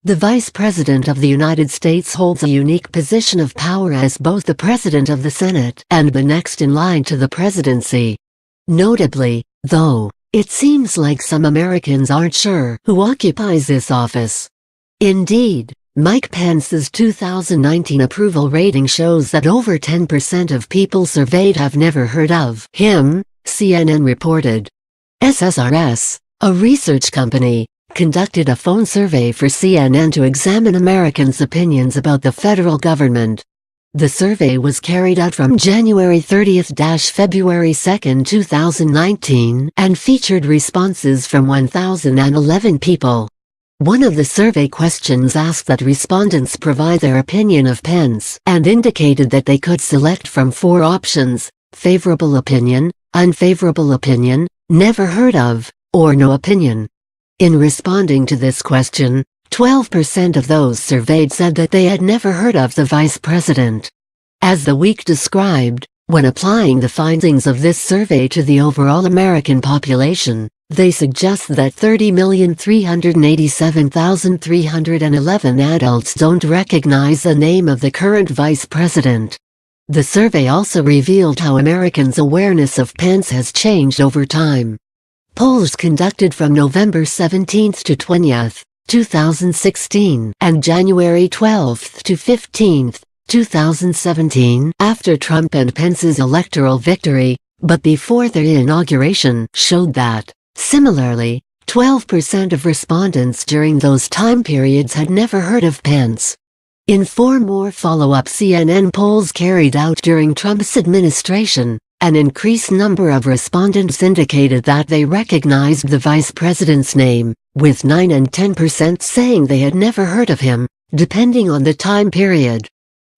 The Vice President of the United States holds a unique position of power as both the President of the Senate and the next in line to the presidency. Notably, though, it seems like some Americans aren't sure who occupies this office. Indeed, Mike Pence's 2019 approval rating shows that over 10% of people surveyed have never heard of him, CNN reported. SSRS, a research company, conducted a phone survey for CNN to examine Americans' opinions about the federal government. The survey was carried out from January 30–February 2, 2019, and featured responses from 1,011 people. One of the survey questions asked that respondents provide their opinion of Pence and indicated that they could select from 4 options: favorable opinion, unfavorable opinion, never heard of, or no opinion. In responding to this question, 12% of those surveyed said that they had never heard of the vice president. As the week described, when applying the findings of this survey to the overall American population, they suggest that 30,387,311 adults don't recognize the name of the current vice president. The survey also revealed how Americans' awareness of Pence has changed over time. Polls conducted from November 17 to 20, 2016, and January 12 to 15, 2017, after Trump and Pence's electoral victory, but before their inauguration, showed that, similarly, 12% of respondents during those time periods had never heard of Pence. In 4 more follow-up CNN polls carried out during Trump's administration, an increased number of respondents indicated that they recognized the vice president's name, with 9 and 10% saying they had never heard of him, depending on the time period.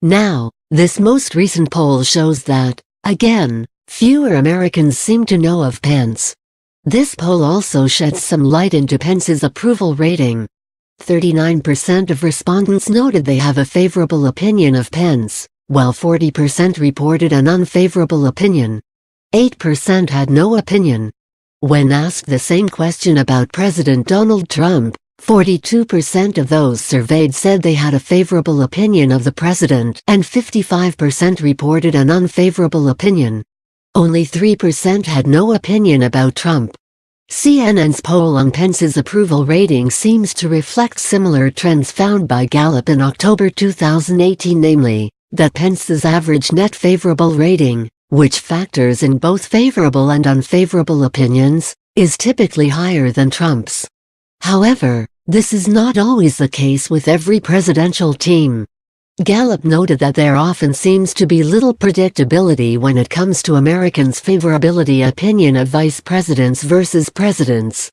Now, this most recent poll shows that, again, fewer Americans seem to know of Pence. This poll also sheds some light into Pence's approval rating. 39% of respondents noted they have a favorable opinion of Pence, while 40% reported an unfavorable opinion. 8% had no opinion. When asked the same question about President Donald Trump, 42% of those surveyed said they had a favorable opinion of the president, and 55% reported an unfavorable opinion. Only 3% had no opinion about Trump. CNN's poll on Pence's approval rating seems to reflect similar trends found by Gallup in October 2018, namely, that Pence's average net favorable rating, which factors in both favorable and unfavorable opinions, is typically higher than Trump's. However, this is not always the case with every presidential team. Gallup noted that there often seems to be little predictability when it comes to Americans' favorability opinion of vice presidents versus presidents.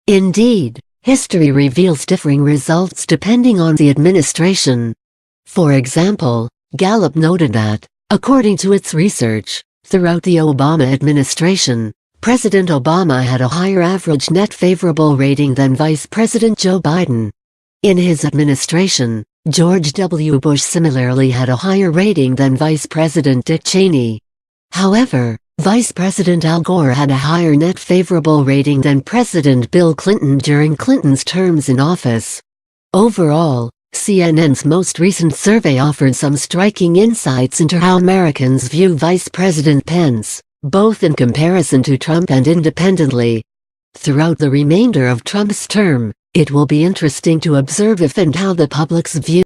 Indeed, history reveals differing results depending on the administration. For example, Gallup noted that, according to its research, throughout the Obama administration, President Obama had a higher average net favorable rating than Vice President Joe Biden. In his administration, George W. Bush similarly had a higher rating than Vice President Dick Cheney. However, Vice President Al Gore had a higher net favorable rating than President Bill Clinton during Clinton's terms in office. Overall, CNN's most recent survey offered some striking insights into how Americans view Vice President Pence, both in comparison to Trump and independently. Throughout the remainder of Trump's term, it will be interesting to observe if and how the public's view